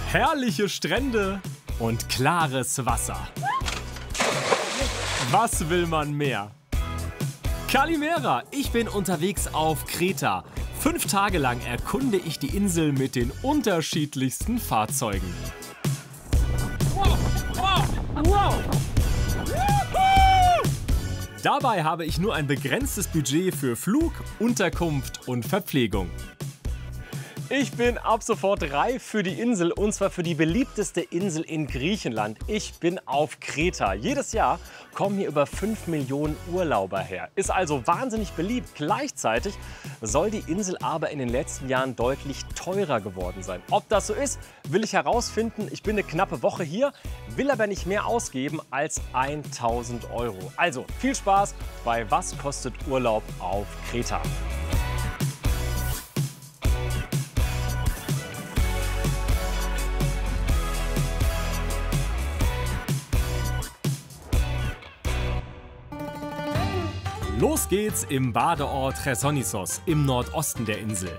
Herrliche Strände und klares Wasser. Was will man mehr? Kalimera, ich bin unterwegs auf Kreta. 5 Tage lang erkunde ich die Insel mit den unterschiedlichsten Fahrzeugen. Wow, wow, wow. Dabei habe ich nur ein begrenztes Budget für Flug, Unterkunft und Verpflegung. Ich bin ab sofort reif für die Insel, und zwar für die beliebteste Insel in Griechenland. Ich bin auf Kreta. Jedes Jahr kommen hier über 5 Millionen Urlauber her. Ist also wahnsinnig beliebt. Gleichzeitig soll die Insel aber in den letzten Jahren deutlich teurer geworden sein. Ob das so ist, will ich herausfinden. Ich bin eine knappe Woche hier, will aber nicht mehr ausgeben als 1.000 €. Also viel Spaß bei Was kostet Urlaub auf Kreta? Los geht's im Badeort Chersonissos im Nordosten der Insel.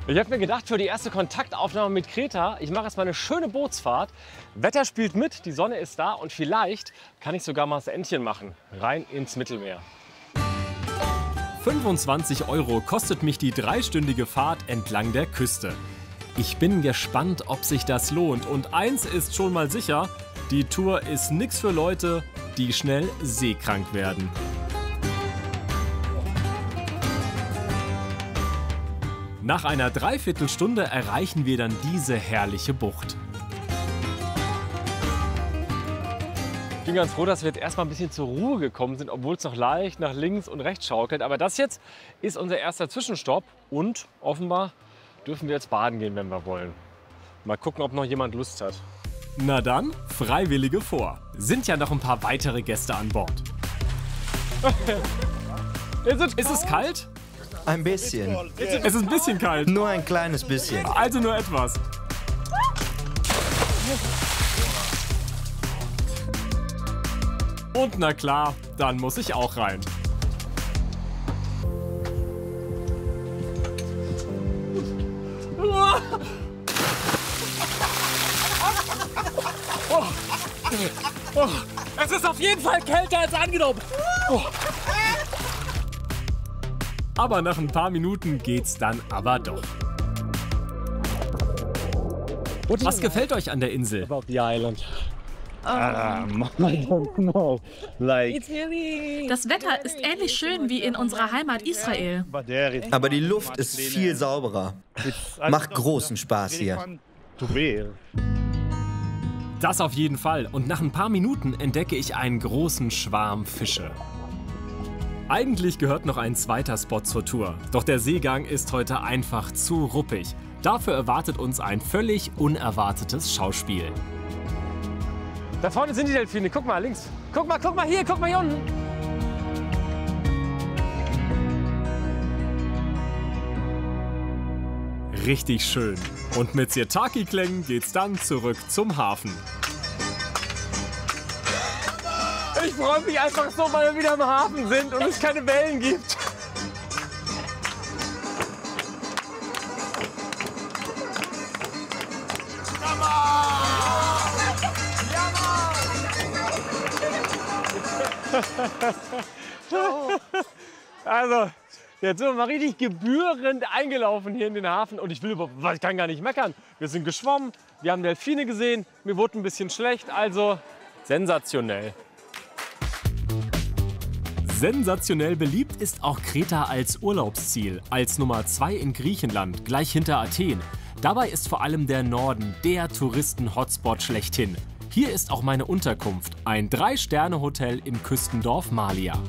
Ich habe mir gedacht, für die erste Kontaktaufnahme mit Kreta, ich mache jetzt mal eine schöne Bootsfahrt. Wetter spielt mit, die Sonne ist da und vielleicht kann ich sogar mal das Entchen machen. Rein ins Mittelmeer. 25 € kostet mich die 3-stündige Fahrt entlang der Küste. Ich bin gespannt, ob sich das lohnt. Und eins ist schon mal sicher, die Tour ist nichts für Leute, die schnell seekrank werden. Nach einer Dreiviertelstunde erreichen wir dann diese herrliche Bucht. Ich bin ganz froh, dass wir jetzt erstmal ein bisschen zur Ruhe gekommen sind, obwohl es noch leicht nach links und rechts schaukelt. Aber das jetzt ist unser erster Zwischenstopp und offenbar dürfen wir jetzt baden gehen, wenn wir wollen. Mal gucken, ob noch jemand Lust hat. Na dann, Freiwillige vor. Sind ja noch ein paar weitere Gäste an Bord. Ist es kalt? Ein bisschen. Es ist ein bisschen kalt. Nur ein kleines bisschen. Also nur etwas. Und na klar, dann muss ich auch rein. Oh, es ist auf jeden Fall kälter als angenommen. Oh. Aber nach ein paar Minuten geht's dann aber doch. Was gefällt euch an der Insel? About the island. Das Wetter ist ähnlich schön wie in unserer Heimat Israel. Aber die Luft ist viel sauberer. Macht großen Spaß hier. Das auf jeden Fall. Und nach ein paar Minuten entdecke ich einen großen Schwarm Fische. Eigentlich gehört noch ein zweiter Spot zur Tour. Doch der Seegang ist heute einfach zu ruppig. Dafür erwartet uns ein völlig unerwartetes Schauspiel. Da vorne sind die Delfine. Guck mal, links. Guck mal hier unten. Richtig schön. Und mit Sirtaki-Klängen geht's dann zurück zum Hafen. Ich freue mich einfach so, weil wir wieder im Hafen sind und es keine Wellen gibt. Also, jetzt sind wir mal richtig gebührend eingelaufen hier in den Hafen und ich kann gar nicht meckern. Wir sind geschwommen, wir haben Delfine gesehen, mir wurde ein bisschen schlecht, also sensationell. Sensationell beliebt ist auch Kreta als Urlaubsziel, als Nummer 2 in Griechenland, gleich hinter Athen. Dabei ist vor allem der Norden der Touristen-Hotspot schlechthin. Hier ist auch meine Unterkunft, ein 3-Sterne-Hotel im Küstendorf Malia.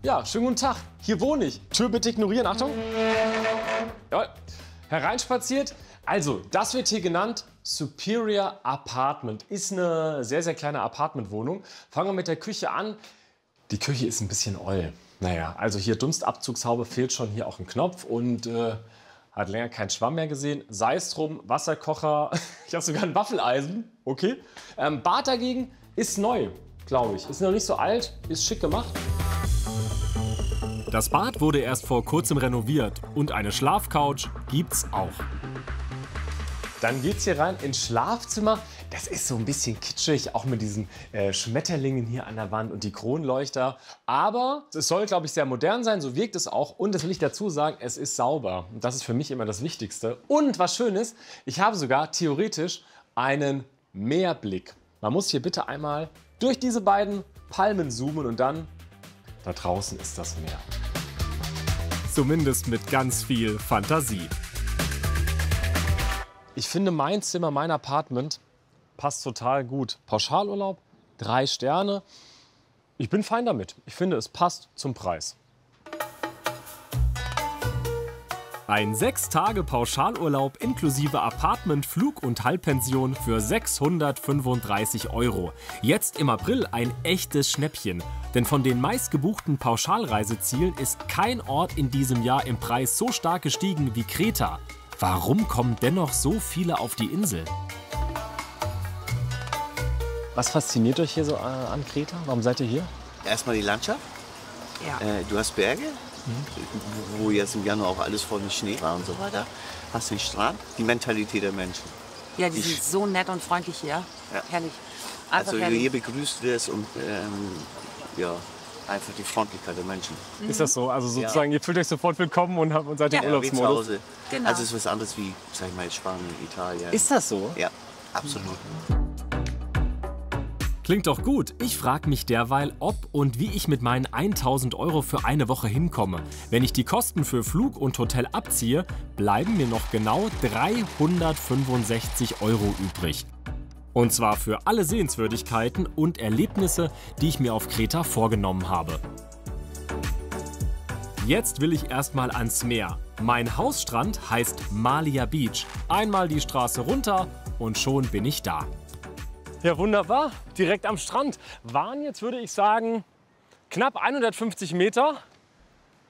Ja, schönen guten Tag. Hier wohne ich. Tür bitte ignorieren, Achtung. Jawohl. Hereinspaziert. Also, das wird hier genannt Superior Apartment. Ist eine sehr, sehr kleine Apartmentwohnung. Fangen wir mit der Küche an. Die Küche ist ein bisschen oll. Naja, also hier Dunstabzugshaube fehlt schon hier auch ein Knopf und Hat länger keinen Schwamm mehr gesehen. Sei es drum, Wasserkocher. Ich habe sogar ein Waffeleisen. Okay. Bad dagegen ist neu, glaube ich. Ist noch nicht so alt, ist schick gemacht. Das Bad wurde erst vor kurzem renoviert und eine Schlafcouch gibt's auch. Dann geht's hier rein ins Schlafzimmer. Das ist so ein bisschen kitschig, auch mit diesen Schmetterlingen hier an der Wand und die Kronleuchter. Aber es soll, glaube ich, sehr modern sein, so wirkt es auch. Und das will ich dazu sagen, es ist sauber. Und das ist für mich immer das Wichtigste. Und was schön ist, ich habe sogar theoretisch einen Meerblick. Man muss hier bitte einmal durch diese beiden Palmen zoomen und dann, da draußen ist das Meer. Zumindest mit ganz viel Fantasie. Ich finde, mein Zimmer, mein Apartment passt total gut. Pauschalurlaub, 3 Sterne. Ich bin fein damit. Ich finde, es passt zum Preis. Ein 6-Tage-Pauschalurlaub inklusive Apartment, Flug und Halbpension für 635 €. Jetzt im April ein echtes Schnäppchen. Denn von den meistgebuchten Pauschalreisezielen ist kein Ort in diesem Jahr im Preis so stark gestiegen wie Kreta. Warum kommen dennoch so viele auf die Insel? Was fasziniert euch hier so an Kreta? Warum seid ihr hier? Erstmal die Landschaft. Ja. Du hast Berge, wo jetzt im Januar auch alles voll mit Schnee war und so weiter. Hast den Strand, die Mentalität der Menschen. Ja, die sind so nett und freundlich hier. Ja. Herrlich. Einfach Also wie du herrlich. hier begrüßt wirst und ja, einfach die Freundlichkeit der Menschen. Ist das so? Also sozusagen, ihr fühlt euch sofort willkommen und seid im Ja, wie zu Urlaubsmodus? Hause. Genau. Also es ist was anderes wie, sag ich mal, Spanien, Italien. Ist das so? Ja, absolut. Klingt doch gut. Ich frage mich derweil, ob und wie ich mit meinen 1.000 € für eine Woche hinkomme. Wenn ich die Kosten für Flug und Hotel abziehe, bleiben mir noch genau 365 € übrig. Und zwar für alle Sehenswürdigkeiten und Erlebnisse, die ich mir auf Kreta vorgenommen habe. Jetzt will ich erstmal ans Meer. Mein Hausstrand heißt Malia Beach. Einmal die Straße runter und schon bin ich da. Ja, wunderbar. Direkt am Strand. Waren jetzt, würde ich sagen, knapp 150 Meter.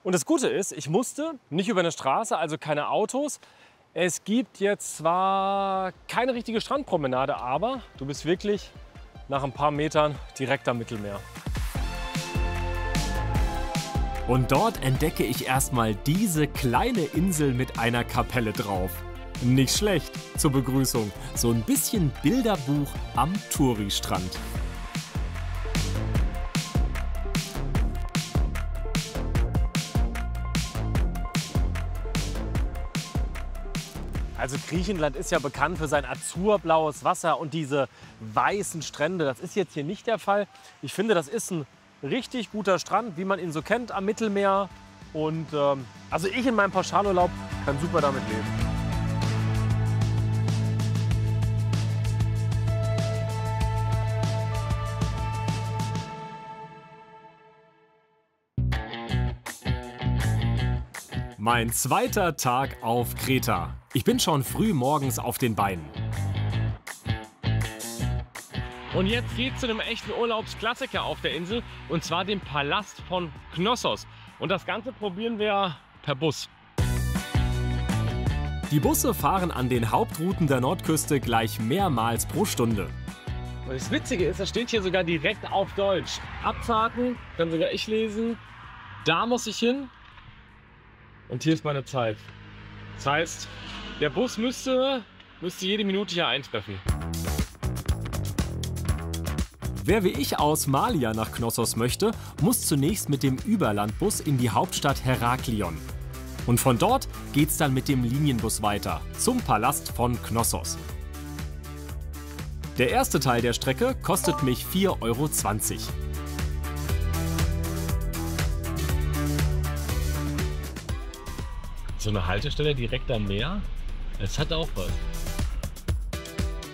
Und das Gute ist, ich musste nicht über eine Straße, also keine Autos. Es gibt jetzt zwar keine richtige Strandpromenade, aber du bist wirklich nach ein paar Metern direkt am Mittelmeer. Und dort entdecke ich erstmal diese kleine Insel mit einer Kapelle drauf. Nicht schlecht zur Begrüßung. So ein bisschen Bilderbuch am Touri-Strand. Also Griechenland ist ja bekannt für sein azurblaues Wasser und diese weißen Strände. Das ist jetzt hier nicht der Fall. Ich finde, das ist ein richtig guter Strand, wie man ihn so kennt am Mittelmeer. Und also ich in meinem Pauschalurlaub kann super damit leben. Mein zweiter Tag auf Kreta. Ich bin schon früh morgens auf den Beinen. Und jetzt geht's zu einem echten Urlaubsklassiker auf der Insel, und zwar dem Palast von Knossos. Und das Ganze probieren wir per Bus. Die Busse fahren an den Hauptrouten der Nordküste gleich mehrmals pro Stunde. Und das Witzige ist, das steht hier sogar direkt auf Deutsch. Abfahrten, kann sogar ich lesen. Da muss ich hin. Und hier ist meine Zeit. Das heißt, der Bus müsste jede Minute hier eintreffen. Wer wie ich aus Malia nach Knossos möchte, muss zunächst mit dem Überlandbus in die Hauptstadt Heraklion. Und von dort geht's dann mit dem Linienbus weiter zum Palast von Knossos. Der erste Teil der Strecke kostet mich 4,20 €. So eine Haltestelle direkt am Meer, es hat auch was.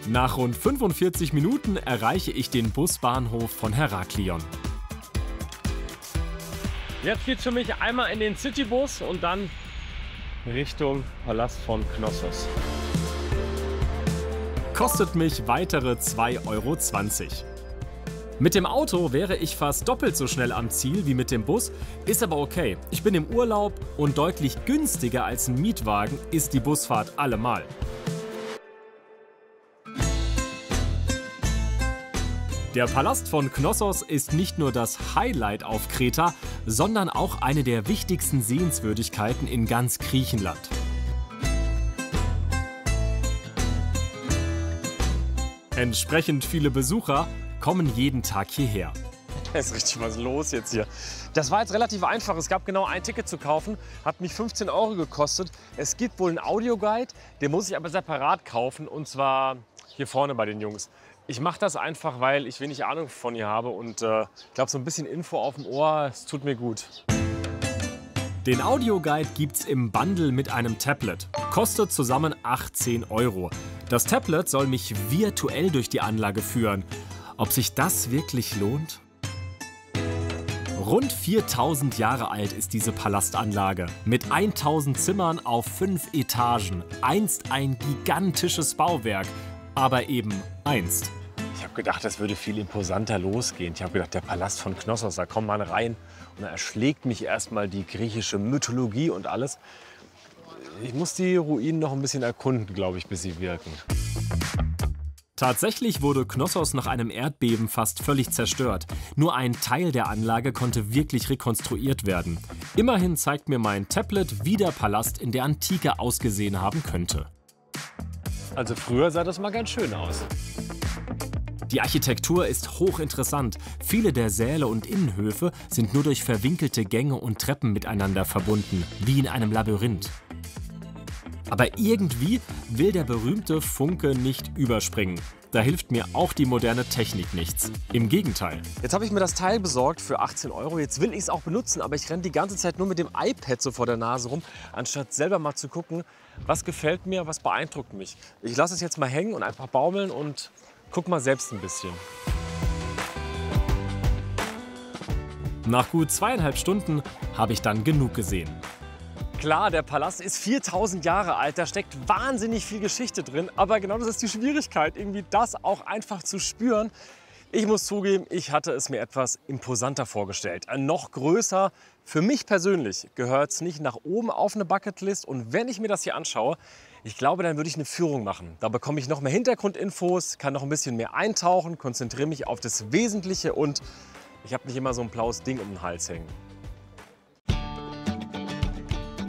Nach rund 45 Minuten erreiche ich den Busbahnhof von Heraklion. Jetzt geht's für mich einmal in den Citybus und dann Richtung Palast von Knossos. Kostet mich weitere 2,20 €. Mit dem Auto wäre ich fast doppelt so schnell am Ziel wie mit dem Bus, ist aber okay. Ich bin im Urlaub und deutlich günstiger als ein Mietwagen ist die Busfahrt allemal. Der Palast von Knossos ist nicht nur das Highlight auf Kreta, sondern auch eine der wichtigsten Sehenswürdigkeiten in ganz Griechenland. Entsprechend viele Besucher kommen jeden Tag hierher. Da ist richtig was los jetzt hier. Das war jetzt relativ einfach. Es gab genau ein Ticket zu kaufen, hat mich 15 € gekostet. Es gibt wohl einen Audioguide, den muss ich aber separat kaufen und zwar hier vorne bei den Jungs. Ich mache das einfach, weil ich wenig Ahnung von ihr habe und ich glaube, so ein bisschen Info auf dem Ohr, es tut mir gut. Den Audioguide gibt's im Bundle mit einem Tablet. Kostet zusammen 18 €. Das Tablet soll mich virtuell durch die Anlage führen. Ob sich das wirklich lohnt? Rund 4000 Jahre alt ist diese Palastanlage. Mit 1000 Zimmern auf 5 Etagen. Einst ein gigantisches Bauwerk. Aber eben einst. Ich habe gedacht, das würde viel imposanter losgehen. Ich habe gedacht, der Palast von Knossos, da kommt man rein und da erschlägt mich erstmal die griechische Mythologie und alles. Ich muss die Ruinen noch ein bisschen erkunden, glaube ich, bis sie wirken. Tatsächlich wurde Knossos nach einem Erdbeben fast völlig zerstört. Nur ein Teil der Anlage konnte wirklich rekonstruiert werden. Immerhin zeigt mir mein Tablet, wie der Palast in der Antike ausgesehen haben könnte. Also früher sah das mal ganz schön aus. Die Architektur ist hochinteressant. Viele der Säle und Innenhöfe sind nur durch verwinkelte Gänge und Treppen miteinander verbunden, wie in einem Labyrinth. Aber irgendwie will der berühmte Funke nicht überspringen. Da hilft mir auch die moderne Technik nichts. Im Gegenteil. Jetzt habe ich mir das Teil besorgt für 18 €. Jetzt will ich es auch benutzen, aber ich renne die ganze Zeit nur mit dem iPad so vor der Nase rum, anstatt selber mal zu gucken, was gefällt mir, was beeindruckt mich. Ich lasse es jetzt mal hängen und einfach baumeln und guck mal selbst ein bisschen. Nach gut 2,5 Stunden habe ich dann genug gesehen. Klar, der Palast ist 4000 Jahre alt, da steckt wahnsinnig viel Geschichte drin, aber genau das ist die Schwierigkeit, irgendwie das auch einfach zu spüren. Ich muss zugeben, ich hatte es mir etwas imposanter vorgestellt. Noch größer. Für mich persönlich gehört es nicht nach oben auf eine Bucketlist und wenn ich mir das hier anschaue, ich glaube, dann würde ich eine Führung machen. Da bekomme ich noch mehr Hintergrundinfos, kann noch ein bisschen mehr eintauchen, konzentriere mich auf das Wesentliche und ich habe nicht immer so ein blaues Ding um den Hals hängen.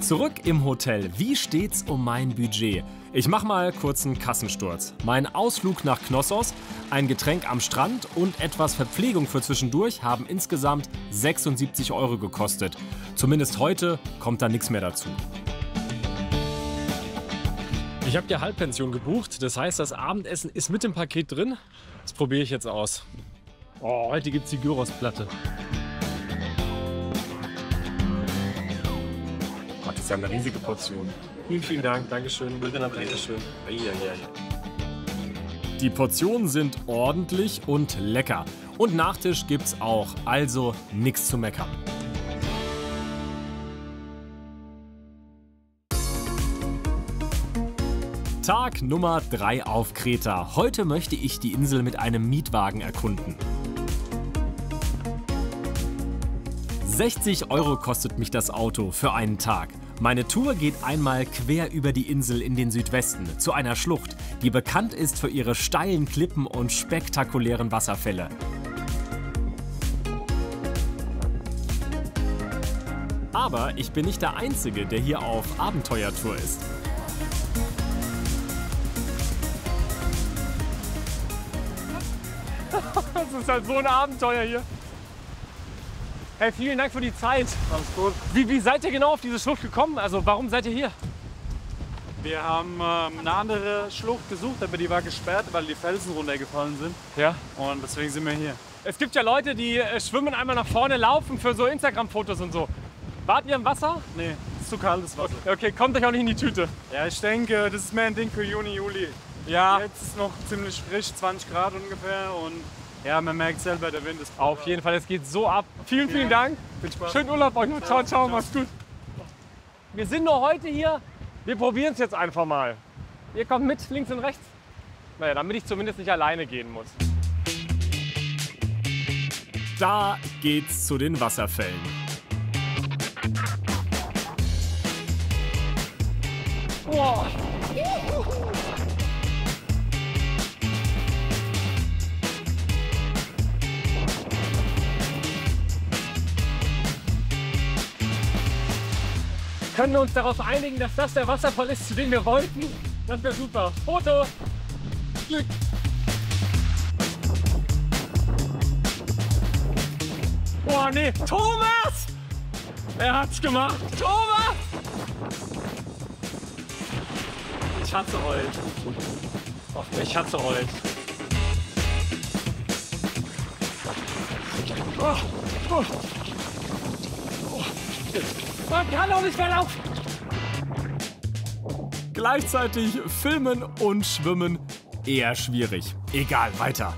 Zurück im Hotel. Wie steht's um mein Budget? Ich mache mal kurz einen Kassensturz. Mein Ausflug nach Knossos, ein Getränk am Strand und etwas Verpflegung für zwischendurch haben insgesamt 76 € gekostet. Zumindest heute kommt da nichts mehr dazu. Ich habe die Halbpension gebucht, das heißt, das Abendessen ist mit dem Paket drin. Das probiere ich jetzt aus. Oh, heute gibt es die Gyrosplatte. Das ist ja eine riesige Portion. Vielen, vielen Dank. Dankeschön. Dankeschön. Die Portionen sind ordentlich und lecker. Und Nachtisch gibt's auch, also nichts zu meckern. Tag Nummer 3 auf Kreta. Heute möchte ich die Insel mit einem Mietwagen erkunden. 60 € kostet mich das Auto für einen Tag. Meine Tour geht einmal quer über die Insel in den Südwesten, zu einer Schlucht, die bekannt ist für ihre steilen Klippen und spektakulären Wasserfälle. Aber ich bin nicht der Einzige, der hier auf Abenteuertour ist. Das ist halt so ein Abenteuer hier. Hey, vielen Dank für die Zeit. Alles gut. Wie seid ihr genau auf diese Schlucht gekommen? Also warum seid ihr hier? Wir haben eine andere Schlucht gesucht, aber die war gesperrt, weil die Felsen runtergefallen sind. Ja. Und deswegen sind wir hier. Es gibt ja Leute, die schwimmen einmal nach vorne, laufen für so Instagram-Fotos und so. Wart ihr im Wasser? Nee, ist zu kaltes Wasser. Okay, kommt euch auch nicht in die Tüte. Ja, ich denke, das ist mehr ein Ding für Juni, Juli. Ja. Jetzt ist noch ziemlich frisch, 20 Grad ungefähr. Und ja, man merkt selber, der Wind ist auf jeden Fall, es geht so ab. Vielen, vielen Dank. Viel Spaß. Schönen Urlaub euch noch. Ciao, ciao, macht's gut. Wir sind nur heute hier. Wir probieren es jetzt einfach mal. Ihr kommt mit, links und rechts. Naja, damit ich zumindest nicht alleine gehen muss. da geht's zu den Wasserfällen. Boah. Können wir uns darauf einigen, dass das der Wasserfall ist, zu dem wir wollten? Das wäre super. Foto! Glück! Oh nee, Thomas! Er hat's gemacht! Thomas! Ich hasse euch. Oh, ich hasse euch. Oh, oh. Man kann doch nicht mehr laufen. Gleichzeitig filmen und schwimmen eher schwierig. Egal, weiter.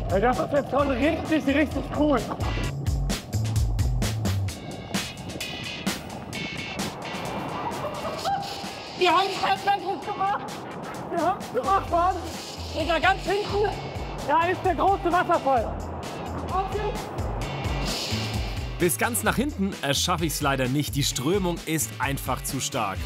Das ist jetzt schon richtig cool. Wir haben es ganz gut gemacht. Wir haben es gemacht, Mann. Und da ganz hinten, da ist der große Wasserfall. Okay. Bis ganz nach hinten schaffe ich es leider nicht. Die Strömung ist einfach zu stark.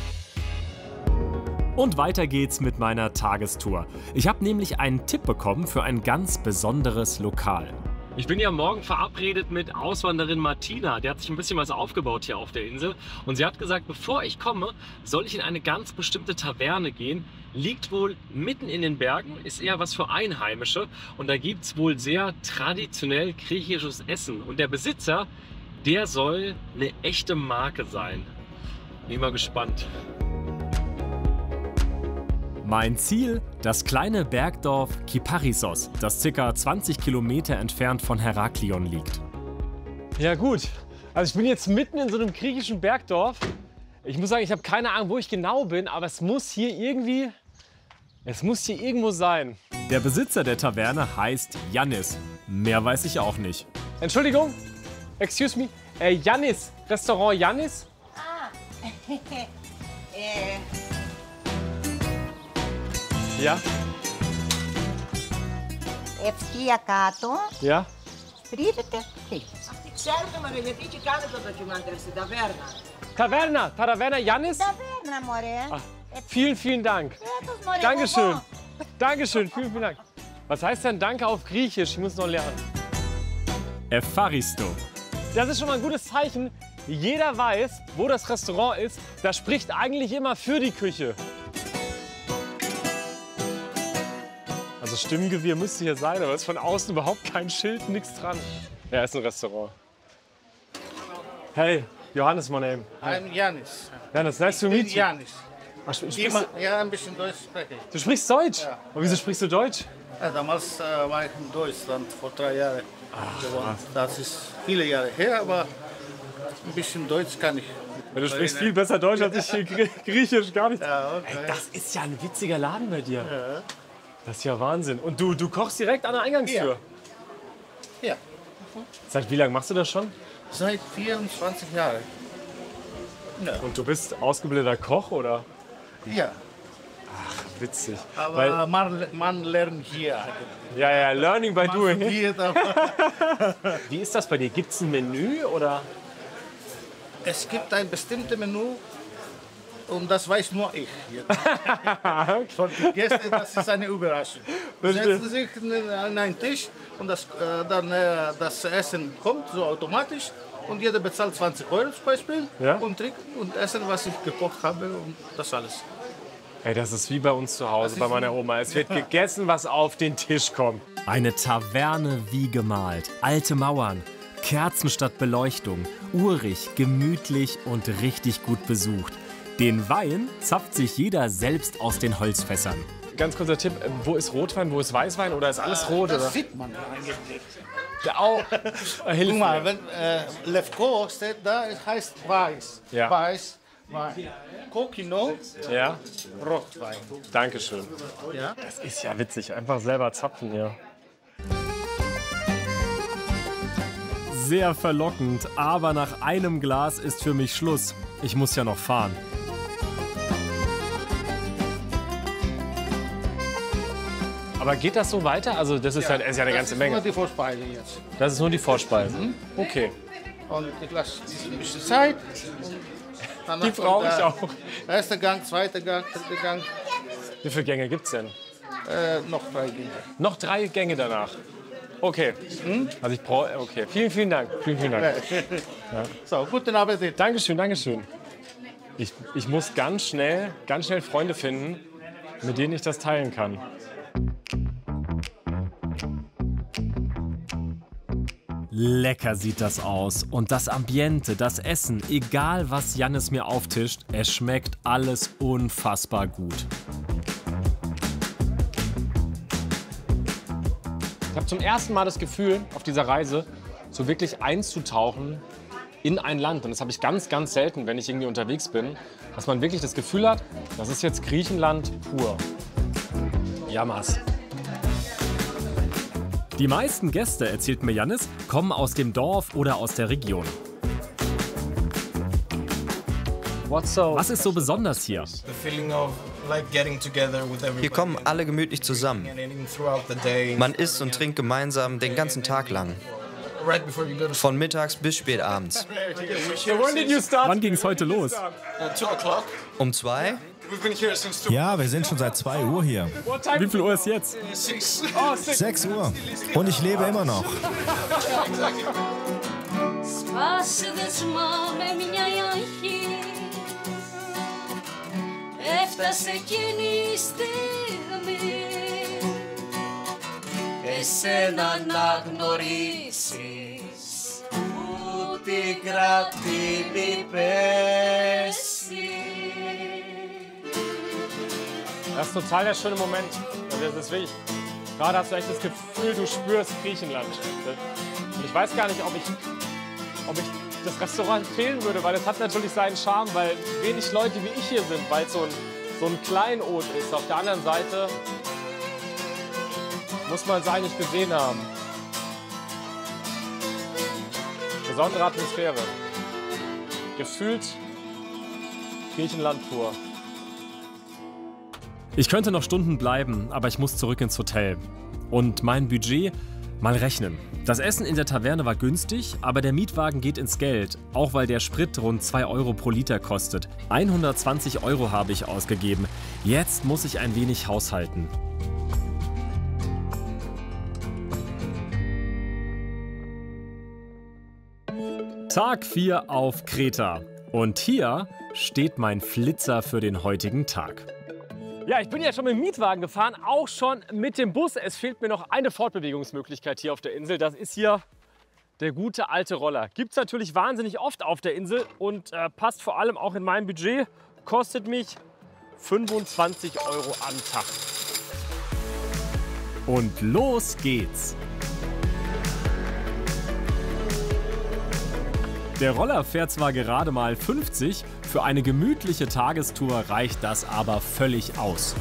Und weiter geht's mit meiner Tagestour. Ich habe nämlich einen Tipp bekommen für ein ganz besonderes Lokal. Ich bin ja morgen verabredet mit Auswanderin Martina. Der hat sich ein bisschen was aufgebaut hier auf der Insel. Und sie hat gesagt, bevor ich komme, soll ich in eine ganz bestimmte Taverne gehen. Liegt wohl mitten in den Bergen, ist eher was für Einheimische. Und da gibt es wohl sehr traditionell griechisches Essen. Und der Besitzer, der soll eine echte Marke sein. Bin mal gespannt. Mein Ziel, das kleine Bergdorf Kyparissos, das ca. 20 Kilometer entfernt von Heraklion liegt. Ja gut, also ich bin jetzt mitten in so einem griechischen Bergdorf. Ich muss sagen, ich habe keine Ahnung, wo ich genau bin, aber es muss hier irgendwo sein. Der Besitzer der Taverne heißt Yannis. Mehr weiß ich auch nicht. Entschuldigung, excuse me, Yannis, Restaurant Yannis? Ja? Ευθεία κάτω, Ja? στρίβεται εκεί. Ξέρετε μωρέ, γιατί και κάνετε το ντοκιμαντέρ στην ταβέρνα. Taverna Yannis? Ταβέρνα, μωρέ. Vielen Dank. Έτος, μωρέ, Dankeschön. εγώ. Dankeschön, vielen Dank. Was heißt denn Danke auf Griechisch? Ich muss noch lernen. Evaristo. Das ist schon mal ein gutes Zeichen. Jeder weiß, wo das Restaurant ist. Das spricht eigentlich immer für die Küche. Also Stimmgewirr müsste hier sein, aber es ist von außen überhaupt kein Schild, nichts dran. Ja, ist ein Restaurant. Hey, Johannes, my name. I'm Yannis. Yannis, nice to meet you. Yannis. Ach, Ja, ein bisschen Deutsch spreche ich. du sprichst Deutsch? Ja. Und wieso sprichst du Deutsch? Ja, damals war ich in Deutschland vor 3 Jahren gewohnt. Das ist viele Jahre her, aber ein bisschen Deutsch kann ich. Ja, du sprichst viel besser Deutsch als ich hier Griechisch, gar nicht. Ja, okay. Ey, das ist ja ein witziger Laden bei dir. Ja. Das ist ja Wahnsinn. Und du kochst direkt an der Eingangstür? Ja. Seit wie lange machst du das schon? Seit 24 Jahren. Ja. Und du bist ausgebildeter Koch, oder? Ja. Ach, witzig. Aber Weil, man lernt hier. ja, learning by doing. Studiert, aber Wie ist das bei dir? Gibt es ein Menü, oder? es gibt ein bestimmtes Menü und das weiß nur ich. Für die Gäste, das ist eine Überraschung. Sie setzen sich an einen Tisch und das Essen kommt so automatisch und jeder bezahlt 20 € zum Beispiel und trinkt und essen, was ich gekocht habe und das alles. Ey, das ist wie bei uns zu Hause, bei meiner Oma. Es wird gegessen, was auf den Tisch kommt. Eine Taverne wie gemalt. Alte Mauern, Kerzen statt Beleuchtung. Urig, gemütlich und richtig gut besucht. Den Wein zapft sich jeder selbst aus den Holzfässern. Ganz kurzer Tipp, wo ist Rotwein, wo ist Weißwein oder ist alles rot? Das oder? sieht man eigentlich. Hilf Guck mal, mir. wenn Levko steht da, es heißt weiß. Ja. Weiß, Wein. Kokino, Ja, Rotwein. Dankeschön. Ja? Das ist ja witzig, einfach selber zapfen hier. Sehr verlockend, aber nach einem Glas ist für mich Schluss. Ich muss ja noch fahren. Aber geht das so weiter? Also das ist ja eine ganze Menge. Das ist nur die Vorspeise jetzt. Das ist nur die Vorspeise. Okay. Und ich lasse ein bisschen Zeit. Die brauche ich auch. Erster Gang, zweiter Gang, dritter Gang. Wie viele Gänge gibt es denn? Noch 3 Gänge. Noch 3 Gänge danach. Okay. Also ich brauche. Okay. Vielen Dank. Vielen Dank. Ja. So, guten Appetit. Dankeschön, Dankeschön. Ich muss ganz schnell Freunde finden, mit denen ich das teilen kann. Lecker sieht das aus. Und das Ambiente, das Essen, egal was Jannis mir auftischt, es schmeckt alles unfassbar gut. Ich habe zum ersten Mal das Gefühl, auf dieser Reise so wirklich einzutauchen in ein Land. Und das habe ich ganz, ganz selten, wenn ich irgendwie unterwegs bin, dass man wirklich das Gefühl hat, das ist jetzt Griechenland pur. Jammers. Die meisten Gäste, erzählt mir Jannis, kommen aus dem Dorf oder aus der Region. Was ist so besonders hier? Hier kommen alle gemütlich zusammen. Man isst und trinkt gemeinsam den ganzen Tag lang. Von mittags bis spät abends. Wann ging es heute los? Um 2? Ja, wir sind schon seit 2 Uhr hier. Wie viel Uhr ist jetzt? 6 Uhr. Und ich lebe immer noch. Έφτασε εκείνη η στιγμή εσένα να γνωρίσεις που την κρατήνει πέσει. Das ist total der schöne Moment. Das ist wirklich, gerade hast du echt das Gefühl, du spürst Griechenland. Und ich weiß gar nicht, ob ich das Restaurant empfehlen würde, weil es hat natürlich seinen Charme, weil wenig Leute wie ich hier sind, weil es so ein Kleinod ist. Auf der anderen Seite muss man es eigentlich gesehen haben. Besondere Atmosphäre. Gefühlt Griechenland pur. Ich könnte noch Stunden bleiben, aber ich muss zurück ins Hotel. Und mein Budget mal rechnen. Das Essen in der Taverne war günstig, aber der Mietwagen geht ins Geld, auch weil der Sprit rund 2 Euro pro Liter kostet. 120 Euro habe ich ausgegeben. Jetzt muss ich ein wenig haushalten. Tag 4 auf Kreta. Und hier steht mein Flitzer für den heutigen Tag. Ja, ich bin ja schon mit dem Mietwagen gefahren, auch schon mit dem Bus. Es fehlt mir noch eine Fortbewegungsmöglichkeit hier auf der Insel. Das ist hier der gute alte Roller. Gibt es natürlich wahnsinnig oft auf der Insel und passt vor allem auch in mein Budget. Kostet mich 25 Euro am Tag. Und los geht's. Der Roller fährt zwar gerade mal 50, für eine gemütliche Tagestour reicht das aber völlig aus.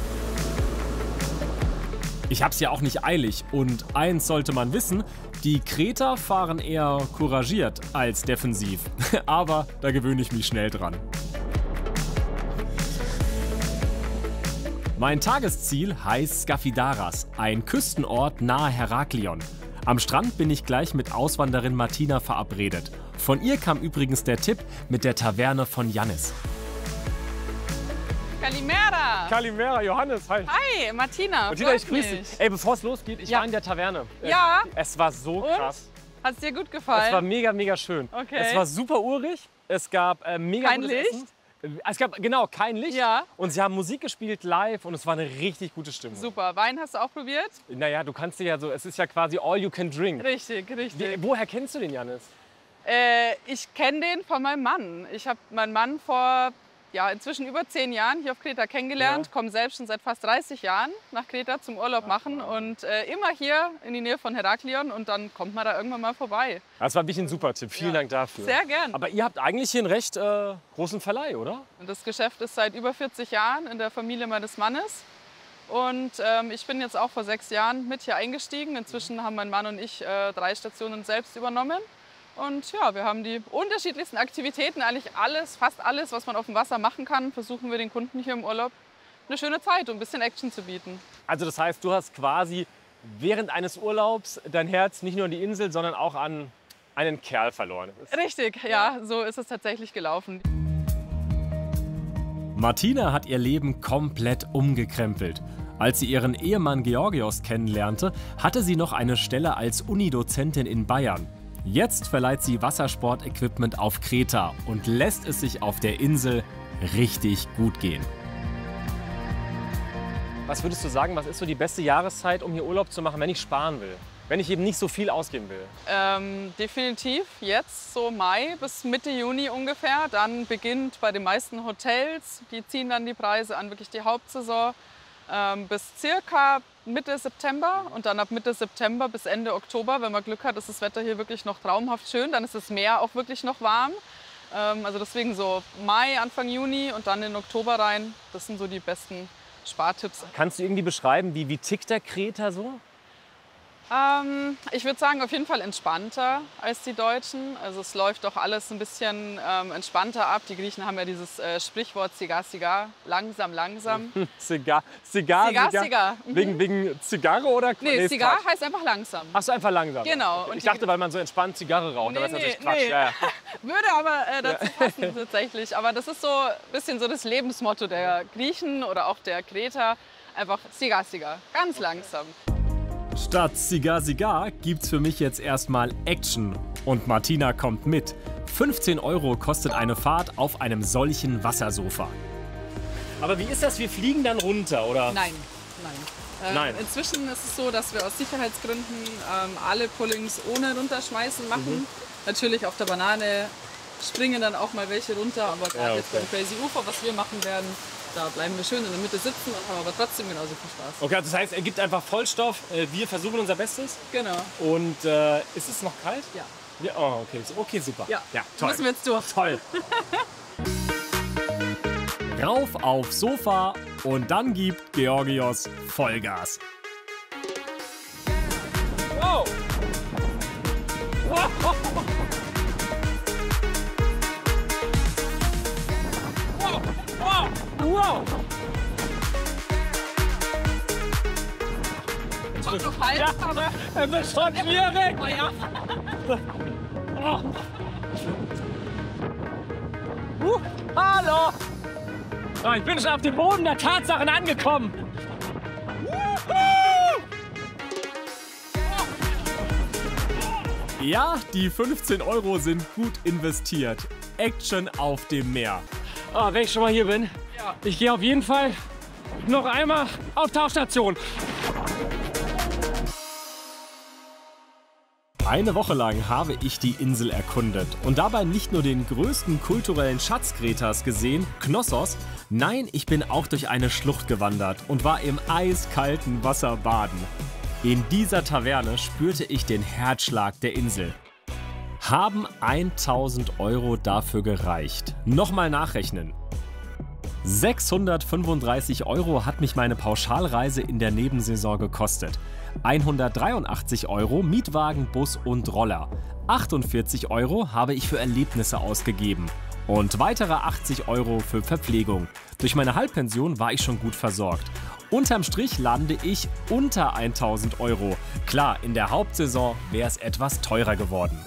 Ich hab's ja auch nicht eilig und eins sollte man wissen, die Kreter fahren eher couragiert als defensiv. Aber da gewöhne ich mich schnell dran. Mein Tagesziel heißt Skafidaras, ein Küstenort nahe Heraklion. Am Strand bin ich gleich mit Auswanderin Martina verabredet. Von ihr kam übrigens der Tipp mit der Taverne von Jannis. Kalimera! Kalimera, Johannes, hi. Hi, Martina. Martina, ich grüße dich. Ey, bevor es losgeht, ich war in der Taverne. Ja. Es war so krass. Hat es dir gut gefallen? Es war mega, mega schön. Okay. Es war super urig. Es gab mega kein gutes Licht? Essen. Es gab genau kein Licht. Ja. Und sie haben Musik gespielt live und es war eine richtig gute Stimmung. Super. Wein hast du auch probiert? Naja, du kannst dir ja so, es ist ja quasi all you can drink. Richtig, richtig. Woher kennst du den, Jannis? Ich kenne den von meinem Mann. Ich habe meinen Mann vor inzwischen über 10 Jahren hier auf Kreta kennengelernt. Komme selbst schon seit fast 30 Jahren nach Kreta zum Urlaub machen und immer hier in die Nähe von Heraklion und dann kommt man da irgendwann mal vorbei. Das war wirklich ein super Tipp. Vielen Dank dafür. Sehr gern. Aber ihr habt eigentlich hier einen recht großen Verleih, oder? Und das Geschäft ist seit über 40 Jahren in der Familie meines Mannes. Und ich bin jetzt auch vor 6 Jahren mit hier eingestiegen. Inzwischen haben mein Mann und ich 3 Stationen selbst übernommen. Und ja, wir haben die unterschiedlichsten Aktivitäten, eigentlich alles, fast alles, was man auf dem Wasser machen kann, versuchen wir den Kunden hier im Urlaub eine schöne Zeit, um ein bisschen Action zu bieten. Also das heißt, du hast quasi während eines Urlaubs dein Herz nicht nur an die Insel, sondern auch an einen Kerl verloren. Richtig, ja, so ist es tatsächlich gelaufen. Martina hat ihr Leben komplett umgekrempelt. Als sie ihren Ehemann Georgios kennenlernte, hatte sie noch eine Stelle als Unidozentin in Bayern. Jetzt verleiht sie Wassersportequipment auf Kreta und lässt es sich auf der Insel richtig gut gehen. Was würdest du sagen, was ist so die beste Jahreszeit, um hier Urlaub zu machen, wenn ich sparen will? Wenn ich eben nicht so viel ausgeben will? Definitiv jetzt, so Mai bis Mitte Juni ungefähr. Dann beginnt bei den meisten Hotels, die ziehen dann die Preise an, wirklich die Hauptsaison, bis circa Mitte September. Und dann ab Mitte September bis Ende Oktober, wenn man Glück hat, ist das Wetter hier wirklich noch traumhaft schön. Dann ist das Meer auch wirklich noch warm. Also deswegen so Mai, Anfang Juni und dann in Oktober rein. Das sind so die besten Spartipps. Kannst du irgendwie beschreiben, wie tickt der Kreter so? Ich würde sagen, auf jeden Fall entspannter als die Deutschen. Also es läuft doch alles ein bisschen entspannter ab. Die Griechen haben ja dieses Sprichwort Cigar, Cigar, langsam, langsam. Cigar. Wegen Zigarre oder? Nee, Cigar heißt einfach langsam. Ach so, einfach langsam. Genau. Und ich dachte, weil man so entspannt Zigarre raucht, aber das ist natürlich Quatsch. Nee. Ja. Würde aber dazu passen tatsächlich. Aber das ist so ein bisschen so das Lebensmotto der Griechen oder auch der Kreter. Einfach Cigar, Cigar, ganz langsam. Statt Cigar Cigar gibt's für mich jetzt erstmal Action. Und Martina kommt mit. 15 € kostet eine Fahrt auf einem solchen Wassersofa. Aber wie ist das? Wir fliegen dann runter, oder? Nein. Nein. Inzwischen ist es so, dass wir aus Sicherheitsgründen alle Pullings ohne Runterschmeißen machen. Natürlich auf der Banane springen dann auch mal welche runter, aber gerade jetzt beim Crazy Ufer, was wir machen werden, da bleiben wir schön in der Mitte sitzen und haben aber trotzdem genauso viel Spaß. Okay, also das heißt, er gibt einfach Vollstoff. Wir versuchen unser Bestes. Genau. Und ist es noch kalt? Ja. Oh, okay, super. Ja, toll. Müssen wir jetzt durch. Toll. Rauf aufs Sofa und dann gibt Georgios Vollgas. Wow! Wow! Wow! So kalt, ja, aber er wird schon schwierig. Oh ja. Hallo! Oh, ich bin schon auf dem Boden der Tatsachen angekommen. Ja, die 15 € sind gut investiert. Action auf dem Meer. Oh, wenn ich schon mal hier bin, ich gehe auf jeden Fall noch einmal auf Tauchstation. Eine Woche lang habe ich die Insel erkundet und dabei nicht nur den größten kulturellen Schatz Kretas gesehen, Knossos, nein, ich bin auch durch eine Schlucht gewandert und war im eiskalten Wasser baden. In dieser Taverne spürte ich den Herzschlag der Insel. Haben 1000 € dafür gereicht? Nochmal nachrechnen. 635 € hat mich meine Pauschalreise in der Nebensaison gekostet. 183 € Mietwagen, Bus und Roller. 48 € habe ich für Erlebnisse ausgegeben. Und weitere 80 € für Verpflegung. Durch meine Halbpension war ich schon gut versorgt. Unterm Strich lande ich unter 1000 €. Klar, in der Hauptsaison wäre es etwas teurer geworden.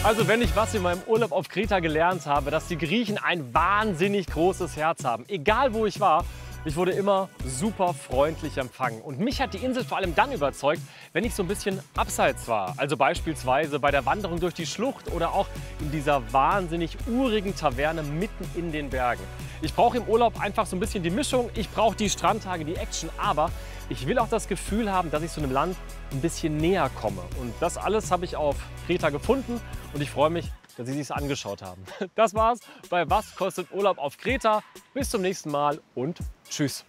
Also wenn ich was in meinem Urlaub auf Kreta gelernt habe, dass die Griechen ein wahnsinnig großes Herz haben. Egal wo ich war, ich wurde immer super freundlich empfangen. Und mich hat die Insel vor allem dann überzeugt, wenn ich so ein bisschen abseits war. Also beispielsweise bei der Wanderung durch die Schlucht oder auch in dieser wahnsinnig urigen Taverne mitten in den Bergen. Ich brauche im Urlaub einfach so ein bisschen die Mischung. Ich brauche die Strandtage, die Action, aber ich will auch das Gefühl haben, dass ich so einem Land ein bisschen näher komme. Und das alles habe ich auf Kreta gefunden und ich freue mich, dass Sie es sich angeschaut haben. Das war's bei Was kostet Urlaub auf Kreta. Bis zum nächsten Mal und tschüss.